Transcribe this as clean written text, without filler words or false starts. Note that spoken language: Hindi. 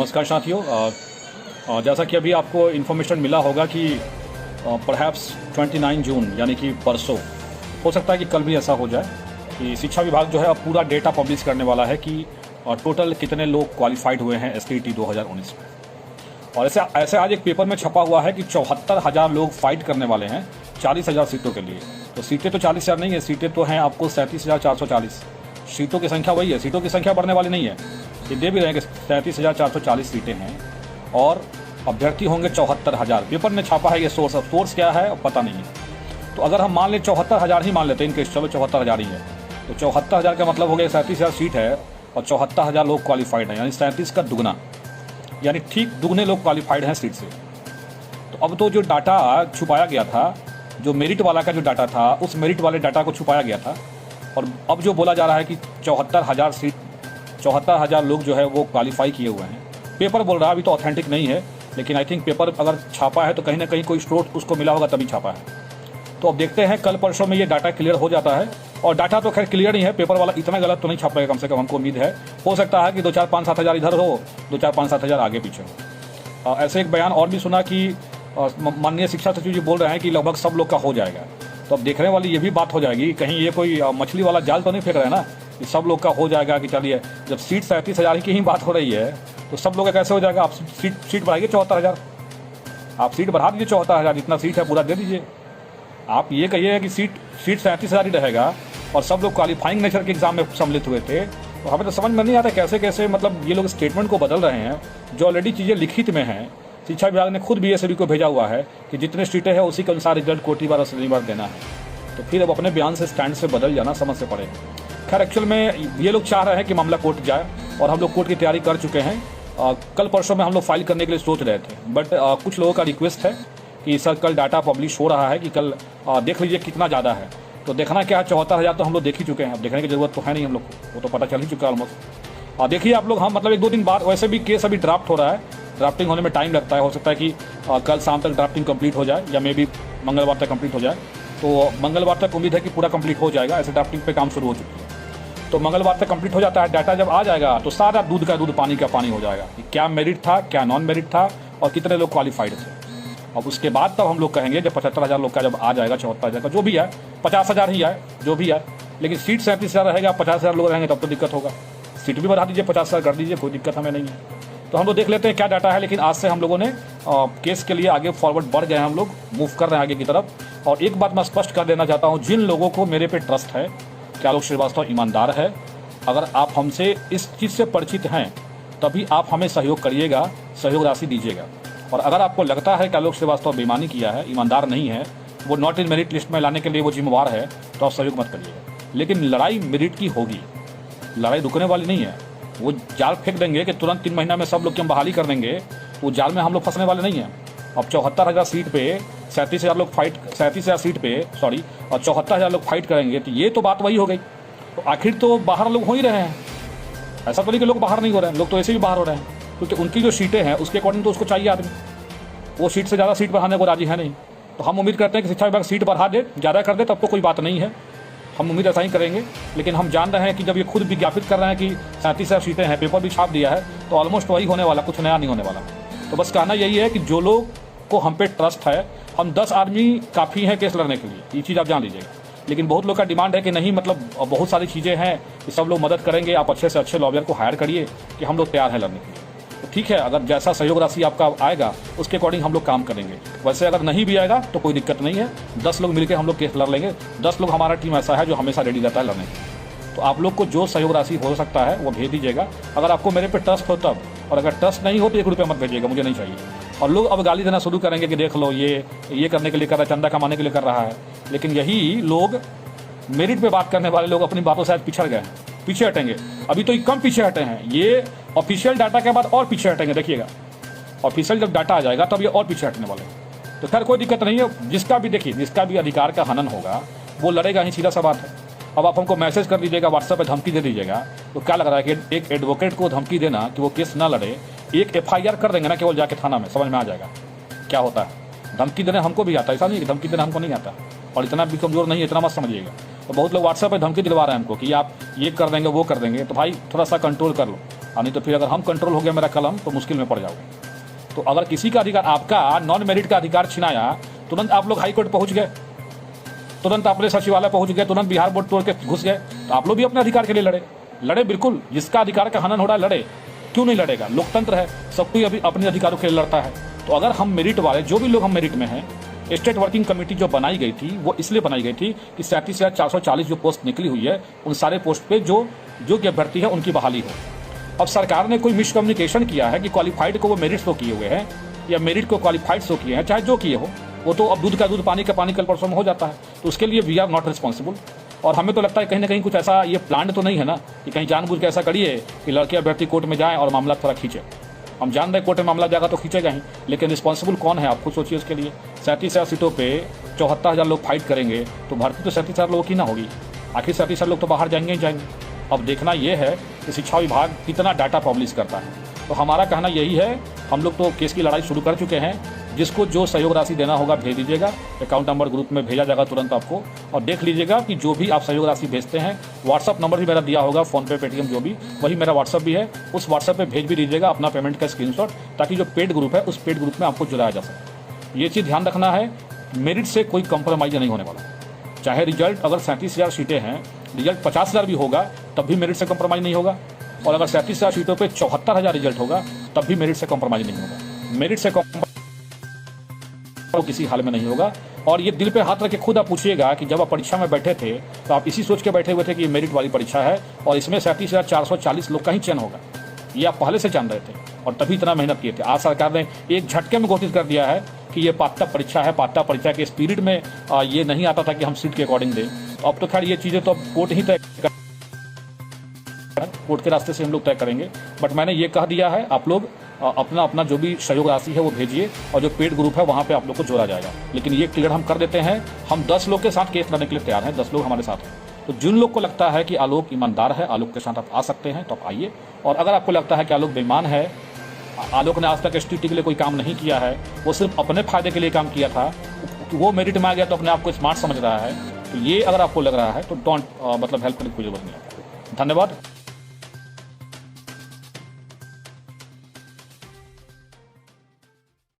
नमस्कार साथियों। जैसा कि अभी आपको इन्फॉर्मेशन मिला होगा कि परहैप्स 29 जून यानी कि परसों हो सकता है कि कल भी ऐसा हो जाए कि शिक्षा विभाग जो है अब पूरा डेटा पब्लिश करने वाला है कि टोटल कितने लोग क्वालिफाइड हुए हैं STET 2019 में। और ऐसे आज एक पेपर में छपा हुआ है कि 74,000 लोग फाइट करने वाले हैं 40,000 सीटों के लिए। तो सीटें तो 40,000 नहीं है, सीटें तो हैं आपको 37,440। सीटों की संख्या वही है, सीटों की संख्या बढ़ने वाली नहीं है। ये दे भी रहे हैं कि 37,440 सीटें हैं और अभ्यर्थी होंगे 74,000। पेपर ने छापा है ये सोर्स, अब सोर्स क्या है पता नहीं है। तो अगर हम मान लें 74,000 ही मान लेते हैं, इनके चलो 74,000 ही है, तो 74,000 का मतलब हो गया 37,000 सीट है और 74,000 लोग क्वालिफाइड हैं, यानी 37 का दुगना, यानी ठीक दुगने लोग क्वालिफाइड हैं सीट से। तो अब तो जो डाटा छुपाया गया था, जो मेरिट वाला का जो डाटा था, उस मेरिट वाले डाटा को छुपाया गया था और अब जो बोला जा रहा है कि 74,000 सीट, 74,000 लोग जो है वो क्वालिफाई किए हुए हैं। पेपर बोल रहा है, अभी तो ऑथेंटिक नहीं है, लेकिन आई थिंक पेपर अगर छापा है तो कहीं ना कहीं कोई स्रोत उसको मिला होगा तभी छापा है। तो अब देखते हैं कल परसों में ये डाटा क्लियर हो जाता है। और डाटा तो खैर क्लियर ही है, पेपर वाला इतना गलत तो नहीं छापेगा, कम से कम हमको उम्मीद है। हो सकता है कि 2, 4, 5, 7 हज़ार इधर हो, 2, 4, 5, 7 हज़ार आगे पीछे हो। ऐसे एक बयान और भी सुना कि माननीय शिक्षा सचिव जी बोल रहे हैं कि लगभग सब लोग का हो जाएगा। तो अब देखने वाली ये भी बात हो जाएगी, कहीं ये कोई मछली वाला जाल तो नहीं फेंक रहे हैं ना कि सब लोग का हो जाएगा। कि चलिए, जब सीट 37,000 की ही बात हो रही है तो सब लोग का कैसे हो जाएगा। आप सीट बढ़ाइए 74,000, आप सीट बढ़ा दीजिए 74,000, जितना सीट है पूरा दे दीजिए। आप ये कहिए कि सीट 37,000 ही रहेगा और सब लोग क्वालिफाइंग नेचर के एग्जाम में सम्मिलित हुए थे। तो हमें तो समझ में नहीं आता कैसे कैसे मतलब ये लोग स्टेटमेंट को बदल रहे हैं, जो ऑलरेडी चीज़ें लिखित में हैं। शिक्षा विभाग ने खुद BSAB को भेजा हुआ है कि जितने सीटें हैं उसी के अनुसार रिजल्ट कोटिवार और शनिवार देना है। तो फिर अब अपने बयान से स्टैंड से बदल जाना समझ से पड़ेगा। खैर एक्चुअल में ये लोग चाह रहे हैं कि मामला कोर्ट जाए और हम लोग कोर्ट की तैयारी कर चुके हैं। कल परसों में हम लोग फाइल करने के लिए सोच रहे थे, बट कुछ लोगों का रिक्वेस्ट है कि सर कल डाटा पब्लिश हो रहा है कि कल देख लीजिए कितना ज़्यादा है। तो देखना क्या है, 74,000 तो हम लोग देख ही चुके हैं, अब देखने की जरूरत तो है नहीं हम लोग को, वो तो पता चल ही चुका है ऑलमोस्ट। देखिए आप लोग, हम मतलब 1-2 दिन बाद, वैसे भी केस अभी ड्राफ्ट हो रहा है, ड्राफ्टिंग होने में टाइम लगता है। हो सकता है कि कल शाम तक ड्राफ्टिंग कंप्लीट हो जाए या मे बी मंगलवार तक कंप्लीट हो जाए। तो मंगलवार तक उम्मीद है कि पूरा कंप्लीट हो जाएगा, ऐसे ड्राफ्टिंग पे काम शुरू हो चुकी है। तो मंगलवार तक कंप्लीट हो जाता है, डाटा जब आ जाएगा तो सारा दूध का दूध पानी का पानी हो जाएगा कि क्या मेरिट था, क्या नॉन मेरिट था और कितने लोग क्वालिफाइड थे। अब उसके बाद तब हम लोग कहेंगे, जब 75,000 लोग का जब आ जाएगा, 74,000 का जो भी है, 50,000 ही है जो भी है, लेकिन सीट 37,000 रहेगा, 50,000 लोग रहेंगे तब तो दिक्कत होगा। सीट भी बढ़ा दीजिए, 50,000 कर दीजिए, कोई दिक्कत हमें नहीं है। तो हम लोग देख लेते हैं क्या डाटा है। लेकिन आज से हम लोगों ने केस के लिए आगे फॉरवर्ड बढ़ गए हैं, हम लोग मूव कर रहे हैं आगे की तरफ। और एक बात मैं स्पष्ट कर देना चाहता हूँ, जिन लोगों को मेरे पे ट्रस्ट है कि आलोक श्रीवास्तव ईमानदार है, अगर आप हमसे इस चीज़ से परिचित हैं तभी आप हमें सहयोग करिएगा, सहयोग राशि दीजिएगा। और अगर आपको लगता है कि आलोक श्रीवास्तव बेईमानी किया है, ईमानदार नहीं है, वो नॉट इन मेरिट लिस्ट में लाने के लिए वो जिम्मेवार है, तो आप सहयोग मत करिएगा। लेकिन लड़ाई मेरिट की होगी, लड़ाई रुकने वाली नहीं है। वो जाल फेंक देंगे कि तुरंत 3 महीना में सब लोग की हम बहाली कर देंगे, वो जाल में हम लोग फंसने वाले नहीं हैं। अब 74,000 सीट पे 37,000 लोग फाइट, 37,000 सीट पे सॉरी, और 74,000 लोग फाइट करेंगे, तो ये तो बात वही हो गई। तो आखिर तो बाहर लोग हो ही रहे हैं, ऐसा तो नहीं कि लोग बाहर नहीं हो रहे हैं, लोग तो ऐसे भी बाहर हो रहे हैं, क्योंकि उनकी जो सीटें हैं उसके अकॉर्डिंग तो उसको चाहिए आदमी। वो सीट से ज़्यादा सीट बढ़ाने को राजी है नहीं। तो हम उम्मीद करते हैं कि शिक्षा विभाग सीट बढ़ा दे, ज़्यादा कर दे, तब तो कोई बात नहीं है, हम उम्मीद ऐसा ही करेंगे। लेकिन हम जान रहे हैं कि जब ये खुद विज्ञापित कर रहे हैं कि 37,000 सीटें हैं, पेपर भी छाप दिया है, तो ऑलमोस्ट वही होने वाला, कुछ नया नहीं होने वाला। तो बस कहना यही है कि जो लोग को हम पे ट्रस्ट है, हम 10 आदमी काफ़ी हैं केस लड़ने के लिए, ये चीज़ आप जान लीजिएगा। लेकिन बहुत लोग का डिमांड है कि नहीं, मतलब बहुत सारी चीज़ें हैं कि सब लोग मदद करेंगे, आप अच्छे से अच्छे लॉयर को हायर करिए, कि हम लोग तैयार हैं लड़ने के लिए। तो ठीक है, अगर जैसा सहयोग राशि आपका आएगा उसके अकॉर्डिंग हम लोग काम करेंगे। वैसे अगर नहीं भी आएगा तो कोई दिक्कत नहीं है, 10 लोग मिलकर हम लोग केस लड़ लेंगे। 10 लोग हमारा टीम ऐसा है जो हमेशा रेडी रहता है लड़ने के लिए। तो आप लोग को जो सहयोग राशि हो सकता है वो भेज दीजिएगा, अगर आपको मेरे पे ट्रस्ट हो तब। और अगर ट्रस्ट नहीं हो तो 1 रुपया मत भेजिएगा, मुझे नहीं चाहिए। और लोग अब गाली देना शुरू करेंगे कि देख लो ये करने के लिए कर रहा है, चंदा कमाने के लिए कर रहा है। लेकिन यही लोग, मेरिट पे बात करने वाले लोग, अपनी बातों से आज पिछड़ गए हैं, पीछे हटेंगे। अभी तो कम पीछे हटे हैं, ये ऑफिशियल डाटा के बाद और पीछे हटेंगे। देखिएगा, ऑफिशियल जब डाटा आ जाएगा तब ये और पीछे हटने वाले हैं। तो खैर कोई दिक्कत नहीं है, जिसका भी देखिए, जिसका भी अधिकार का हनन होगा वो लड़ेगा ही, सीधा सा बात है। अब आप हमको मैसेज कर दीजिएगा, व्हाट्सएप पे धमकी दे दीजिएगा, तो क्या लग रहा है कि एक एडवोकेट को धमकी देना कि वो केस ना लड़े, एक FIR कर देंगे ना केवल जाके थाना में, समझ में आ जाएगा क्या होता है। धमकी देने हमको भी आता है, ऐसा नहीं कि धमकी देना हमको नहीं आता, और इतना भी कमज़ोर नहीं है, इतना मत समझिएगा। तो बहुत लोग व्हाट्सएप पे धमकी दिलवा रहे हैं हमको कि आप ये कर देंगे, वो कर देंगे। तो भाई थोड़ा सा कंट्रोल कर लो। और नहीं तो फिर अगर हम कंट्रोल हो गया मेरा कलम तो मुश्किल में पड़ जाओगे। तो अगर किसी का अधिकार, आपका नॉन मेरिट का अधिकार छिनाया, तुरंत आप लोग हाई कोर्ट पहुंच गए, तुरंत अपने सचिवालय पहुंच गए, तुरंत बिहार बोर्ड तोड़ के घुस गए। तो आप लोग भी अपने अधिकार के लिए लड़े बिल्कुल। जिसका अधिकार का हनन हो रहा है लड़े, क्यों नहीं लड़ेगा? लोकतंत्र है, सब कोई अभी अपने अधिकारों के लिए लड़ता है। तो अगर हम मेरिट वाले, जो भी लोग हम मेरिट में हैं, स्टेट वर्किंग कमेटी जो बनाई गई थी वो इसलिए बनाई गई थी कि 37,440 जो पोस्ट निकली हुई है उन सारे पोस्ट पे जो योग्य अभ्यर्थी है उनकी बहाली हो। अब सरकार ने कोई मिसकम्युनिकेशन किया है कि क्वालिफाइड को वो मेरिट शो किए हुए हैं या मेरिट को क्वालिफाइड शो किए हैं, चाहे जो किए हो, वो तो अब दूध का दूध पानी का पानी कल परसों में हो जाता है। तो उसके लिए वी आर नॉट रिस्पॉन्सिबल। और हमें तो लगता है कहीं ना कहीं कुछ ऐसा ये प्लान तो नहीं है ना कि कहीं जानबूझ के ऐसा करिए कि लड़के अभ्यर्थी कोर्ट में जाएं और मामला थोड़ा खींचे। हम जान रहे कोर्ट में मामला जाएगा तो खींचेगा ही, लेकिन रिस्पॉन्सिबल कौन है आप खुद सोचिए उसके लिए। 37,000 सीटों पे 74,000 लोग फाइट करेंगे तो भर्ती तो 37,000 लोगों की ना होगी, आखिर 37,000 लोग तो बाहर जाएंगे ही जाएंगे। अब देखना यह है कि शिक्षा विभाग कितना डाटा पब्लिश करता है। तो हमारा कहना यही है, हम लोग तो केस की लड़ाई शुरू कर चुके हैं। जिसको जो सहयोग राशि देना होगा भेज दीजिएगा, अकाउंट नंबर ग्रुप में भेजा जाएगा तुरंत आपको। और देख लीजिएगा कि जो भी आप सहयोग राशि भेजते हैं, व्हाट्सअप नंबर भी मेरा दिया होगा, फोनपे पेटीएम जो भी, वही मेरा व्हाट्सअप भी है, उस व्हाट्सअप पे भेज भी दीजिएगा अपना पेमेंट का स्क्रीनशॉट, ताकि जो पेड ग्रुप है उस पेड ग्रुप में आपको जुड़ाया जा सके। ये चीज़ ध्यान रखना है, मेरिट से कोई कंप्रोमाइज नहीं होने वाला। चाहे रिजल्ट अगर 37,000 सीटें हैं, रिजल्ट 50,000 भी होगा तब भी मेरिट से कंप्रोमाइज नहीं होगा। और अगर 37,000 सीटों पर 74,000 रिजल्ट होगा तब भी मेरिट से कंप्रोमाइज नहीं होगा। मेरिट से तो किसी हाल में नहीं होगा। और ये दिल पे हाथ रख के खुद आप पूछिएगा कि जब आप परीक्षा में बैठे थे तो आप इसी सोच के बैठे हुए थे कि ये मेरिट वाली परीक्षा है और इसमें 37,440 लोग का ही चयन होगा। ये आप पहले से जान रहे थे और तभी इतना मेहनत किए थे। आज सरकार ने एक झटके में घोषित कर दिया है कि ये पात्रता परीक्षा है। पात्रता परीक्षा के स्पिरिट में ये नहीं आता था कि हम सीट के अकॉर्डिंग दें। अब तो खैर ये चीज़ें तो अब कोर्ट ही तय, कोर्ट के रास्ते से हम लोग तय करेंगे। बट मैंने ये कह दिया है, आप लोग अपना अपना जो भी सहयोग राशि है वो भेजिए और जो पेड ग्रुप है वहाँ पे आप लोग को जोड़ा जाएगा। लेकिन ये क्लियर हम कर देते हैं, हम 10 लोग के साथ केस लड़ने के लिए तैयार हैं, 10 लोग हमारे साथ हैं। तो जिन लोग को लगता है कि आलोक ईमानदार है, आलोक के साथ आप आ सकते हैं तो आप आइए। और अगर आपको लगता है कि आलोक बेईमान है, आलोक ने आज तक STT के लिए कोई काम नहीं किया है, वो सिर्फ अपने फायदे के लिए काम किया था, वो मेरिट में आ गया तो अपने आप को स्मार्ट समझ रहा है, तो ये अगर आपको लग रहा है तो डोंट मतलब हेल्प करने की कोई जरूरत नहीं है। धन्यवाद।